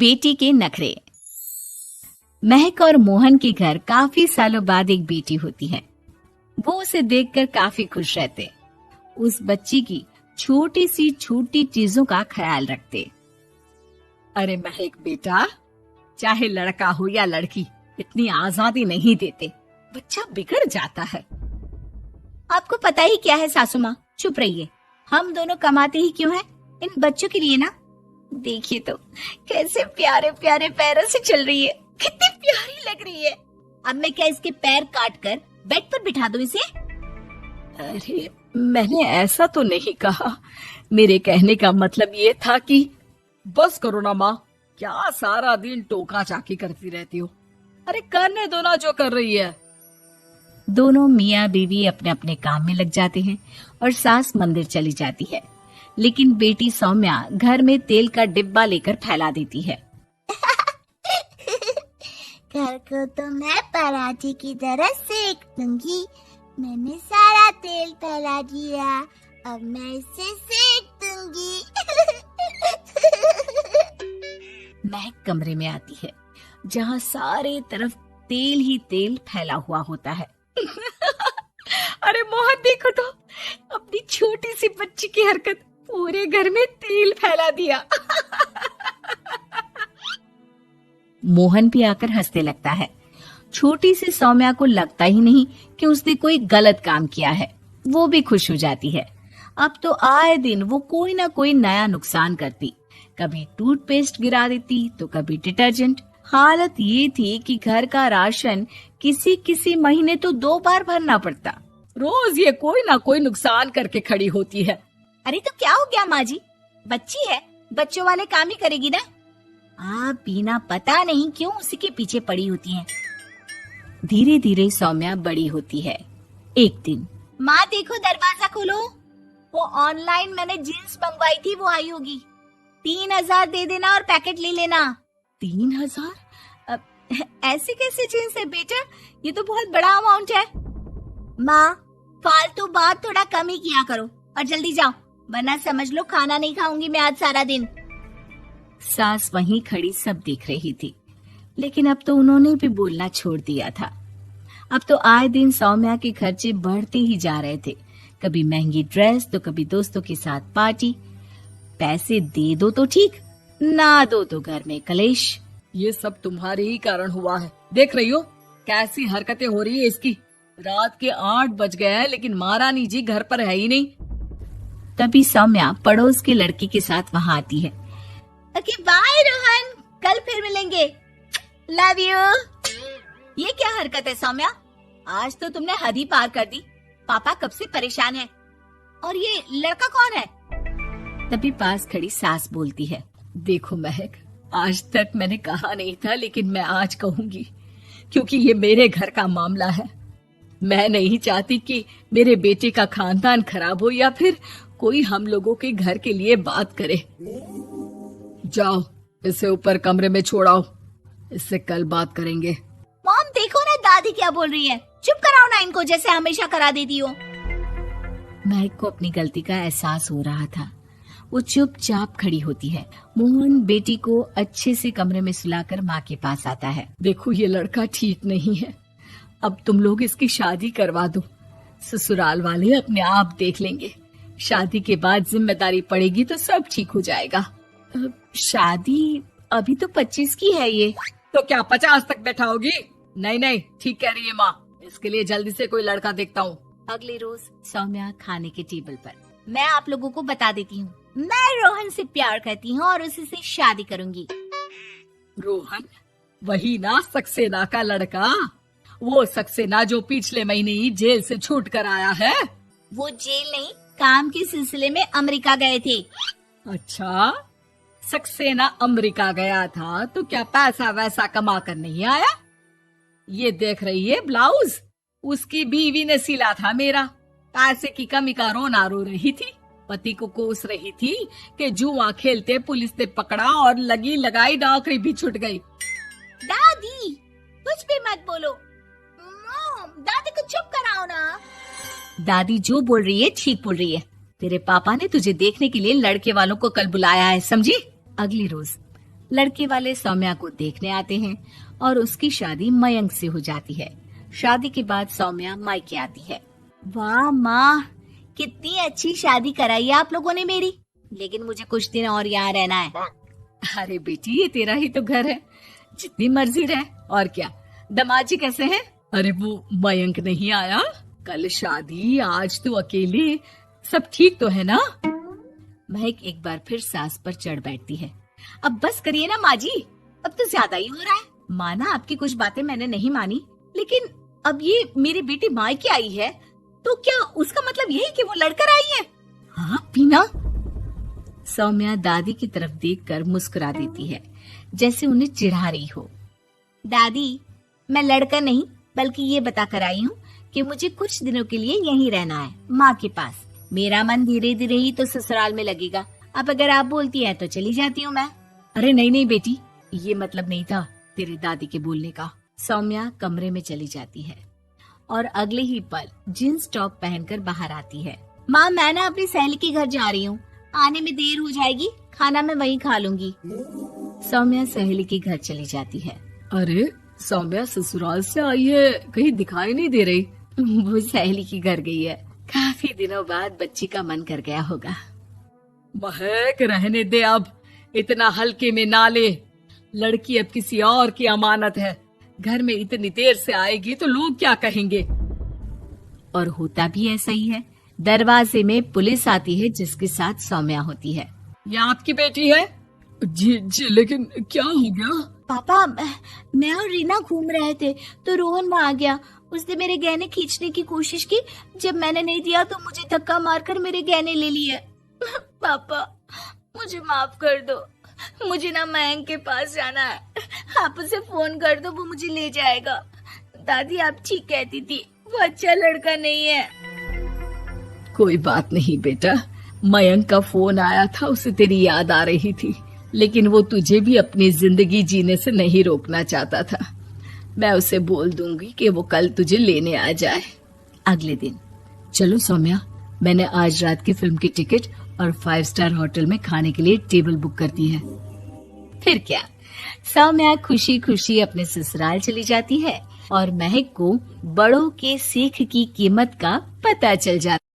बेटी के नखरे। महक और मोहन के घर काफी सालों बाद एक बेटी होती है। वो उसे देखकर काफी खुश रहते। उस बच्ची की छोटी सी छोटी चीजों का ख्याल रखते। अरे महक बेटा, चाहे लड़का हो या लड़की, इतनी आजादी नहीं देते, बच्चा बिगड़ जाता है। आपको पता ही क्या है सासू माँ, चुप रहिए। हम दोनों कमाते ही क्यों हैं? इन बच्चों के लिए ना। देखिए तो कैसे प्यारे प्यारे पैरों से चल रही है, कितनी प्यारी लग रही है। अब मैं क्या इसके पैर काट कर बेड पर बिठा दूं इसे? अरे मैंने ऐसा तो नहीं कहा। मेरे कहने का मतलब ये था कि बस करो ना माँ, क्या सारा दिन टोका चाकी करती रहती हो। अरे करने दो ना जो कर रही है। दोनों मियाँ बीवी अपने अपने काम में लग जाते हैं और सास मंदिर चली जाती है। लेकिन बेटी सौम्या घर में तेल का डिब्बा लेकर फैला देती है। घर को तो मैं पराठे की तरह सेक दूंगी। मैंने सारा तेल फैला दिया, अब मैं इसे सेक दूंगी। महक कमरे में आती है जहाँ सारे तरफ तेल ही तेल फैला हुआ होता है। अरे मोहन देखो तो, अपनी छोटी सी बच्ची की हरकत, पूरे घर में तेल फैला दिया। मोहन भी आकर हंसने लगता है। छोटी सी सौम्या को लगता ही नहीं कि उसने कोई गलत काम किया है। वो भी खुश हो जाती है। अब तो आए दिन वो कोई ना कोई नया नुकसान करती। कभी टूथपेस्ट गिरा देती तो कभी डिटर्जेंट। हालत ये थी कि घर का राशन किसी किसी महीने तो 2 बार भरना पड़ता। रोज ये कोई ना कोई नुकसान करके खड़ी होती है। अरे तो क्या हो गया माँ जी, बच्ची है, बच्चों वाले काम ही करेगी ना। आप बिना पता नहीं क्यों उसी के पीछे पड़ी होती हैं। धीरे धीरे सौम्या बड़ी होती है। एक दिन, माँ देखो दरवाजा खोलो, वो ऑनलाइन मैंने जीन्स मंगवाई थी, वो आई होगी। 3000 दे देना और पैकेट ले लेना। 3000? ऐसे कैसे जीन्स है बेटा, ये तो बहुत बड़ा अमाउंट है। माँ फालतू बात थोड़ा कम ही किया करो और जल्दी जाओ, वरना समझ लो खाना नहीं खाऊंगी मैं आज सारा दिन। सास वहीं खड़ी सब देख रही थी, लेकिन अब तो उन्होंने भी बोलना छोड़ दिया था। अब तो आए दिन सौम्या के खर्चे बढ़ते ही जा रहे थे। कभी महंगी ड्रेस तो कभी दोस्तों के साथ पार्टी। पैसे दे दो तो ठीक, ना दो तो घर में कलेश। ये सब तुम्हारे ही कारण हुआ है। देख रही हो कैसी हरकतें हो रही है इसकी। रात के 8 बज गए हैं, लेकिन महारानी जी घर पर है ही नहीं। तभी सौम्या पड़ोस के लड़की के साथ वहाँ आती है। ओके बाय रोहन, कल फिर मिलेंगे, लव यू। ये क्या हरकत है सौम्या, आज तो तुमने हद ही पार कर दी। पापा कब से परेशान है। और ये लड़का कौन है? तभी पास खड़ी सास बोलती है। देखो महक, आज तक मैंने कहा नहीं था, लेकिन मैं आज कहूंगी, क्योंकि ये मेरे घर का मामला है। मैं नहीं चाहती कि मेरे बेटे का खानदान खराब हो या फिर कोई हम लोगों के घर के लिए बात करे। जाओ इसे ऊपर कमरे में छोड़ाओ, इससे कल बात करेंगे। मॉम देखो ना दादी क्या बोल रही है, चुप कराओ ना इनको, जैसे हमेशा करा देती हो। महक को अपनी गलती का एहसास हो रहा था। वो चुपचाप खड़ी होती है। मोहन बेटी को अच्छे से कमरे में सुलाकर माँ के पास आता है। देखो ये लड़का ठीक नहीं है, अब तुम लोग इसकी शादी करवा दो। ससुराल वाले अपने आप देख लेंगे। शादी के बाद जिम्मेदारी पड़ेगी तो सब ठीक हो जाएगा। शादी अभी तो 25 की है ये। तो क्या 50 तक बैठाओगी? नहीं नहीं, ठीक कह रही है माँ, इसके लिए जल्दी से कोई लड़का देखता हूँ। अगले रोज सौम्या खाने के टेबल पर। मैं आप लोगों को बता देती हूँ, मैं रोहन से प्यार करती हूँ और उसी से शादी करूंगी। रोहन? वही ना सक्सेना का लड़का, वो सक्सेना जो पिछले महीने ही जेल से छूट कर आया है। वो जेल नहीं, काम के सिलसिले में अमेरिका गए थे। अच्छा, सक्सेना अमेरिका गया था तो क्या पैसा वैसा कमा कर नहीं आया? ये देख रही है ब्लाउज, उसकी बीवी ने सिला था मेरा। पैसे की कमी का रोना रो रही थी, पति को कोस रही थी कि जुआ खेलते पुलिस ने पकड़ा और लगी लगाई नौकरी भी छूट गई। दादी कुछ भी मत बोलो, दादी को चुप कराओ ना। दादी जो बोल रही है ठीक बोल रही है। तेरे पापा ने तुझे देखने के लिए लड़के वालों को कल बुलाया है, समझी? अगली रोज लड़के वाले सौम्या को देखने आते हैं और उसकी शादी मयंक से हो जाती है। शादी के बाद सौम्या मायके आती है। वाह माँ, कितनी अच्छी शादी कराई है आप लोगों ने मेरी। लेकिन मुझे कुछ दिन और यहाँ रहना है। अरे बेटी, ये तेरा ही तो घर है, जितनी मर्जी रह। और क्या, दामाद जी कैसे हैं? अरे वो मयंक नहीं आया, कल शादी, आज तू अकेले, सब ठीक तो है ना? महक एक बार फिर सास पर चढ़ बैठती है। अब बस करिए ना माँ जी, अब तो ज्यादा ही हो रहा है। माना आपकी कुछ बातें मैंने नहीं मानी, लेकिन अब ये मेरी बेटी मायके आई है तो क्या उसका मतलब यही कि वो लड़कर आई है? हाँ पीना। सौम्या दादी की तरफ देखकर मुस्कुरा देती है, जैसे उन्हें चिढ़ा रही हो। दादी, मैं लड़का नहीं बल्कि ये बता कर आई हूँ कि मुझे कुछ दिनों के लिए यहीं रहना है, माँ के पास। मेरा मन धीरे धीरे ही तो ससुराल में लगेगा। अब अगर आप बोलती है तो चली जाती हूँ मैं। अरे नहीं नहीं बेटी, ये मतलब नहीं था तेरे दादी के बोलने का। सौम्या कमरे में चली जाती है और अगले ही पल जींस टॉप पहनकर बाहर आती है। माँ, मैं ना अपनी सहेली के घर जा रही हूँ, आने में देर हो जाएगी, खाना मैं वहीं खा लूंगी। सौम्या सहेली के घर चली जाती है। अरे सौम्या ससुराल से आई है, कहीं दिखाई नहीं दे रही। वो सहेली के घर गई है, काफी दिनों बाद बच्ची का मन कर गया होगा। महक रहने दे, अब इतना हल्के में ना ले। लड़की अब किसी और की अमानत है, घर में इतनी देर से आएगी तो लोग क्या कहेंगे। और होता भी ऐसा ही है। दरवाजे में पुलिस आती है जिसके साथ सौम्या होती है। ये आपकी बेटी है? जी जी, लेकिन क्या हो गया? पापा, मैं और रीना घूम रहे थे तो रोहन वहाँ आ गया। उसने मेरे गहने खींचने की कोशिश की, जब मैंने नहीं दिया तो मुझे धक्का मारकर मेरे गहने ले लिए। पापा, मुझे माफ कर दो, मुझे ना मयंक के पास जाना है, आप उसे फोन कर दो, वो मुझे ले जाएगा। दादी आप ठीक कहती थी, वो अच्छा लड़का नहीं है। कोई बात नहीं बेटा, मयंक का फोन आया था, उसे तेरी याद आ रही थी, लेकिन वो तुझे भी अपनी जिंदगी जीने से नहीं रोकना चाहता था। मैं उसे बोल दूंगी कि वो कल तुझे लेने आ जाए। अगले दिन, चलो सौम्या, मैंने आज रात की फिल्म की टिकट और 5 स्टार होटल में खाने के लिए टेबल बुक कर दी है। फिर क्या, सौम्या खुशी खुशी अपने ससुराल चली जाती है और महक को बड़ों के सीख की कीमत का पता चल जाता है।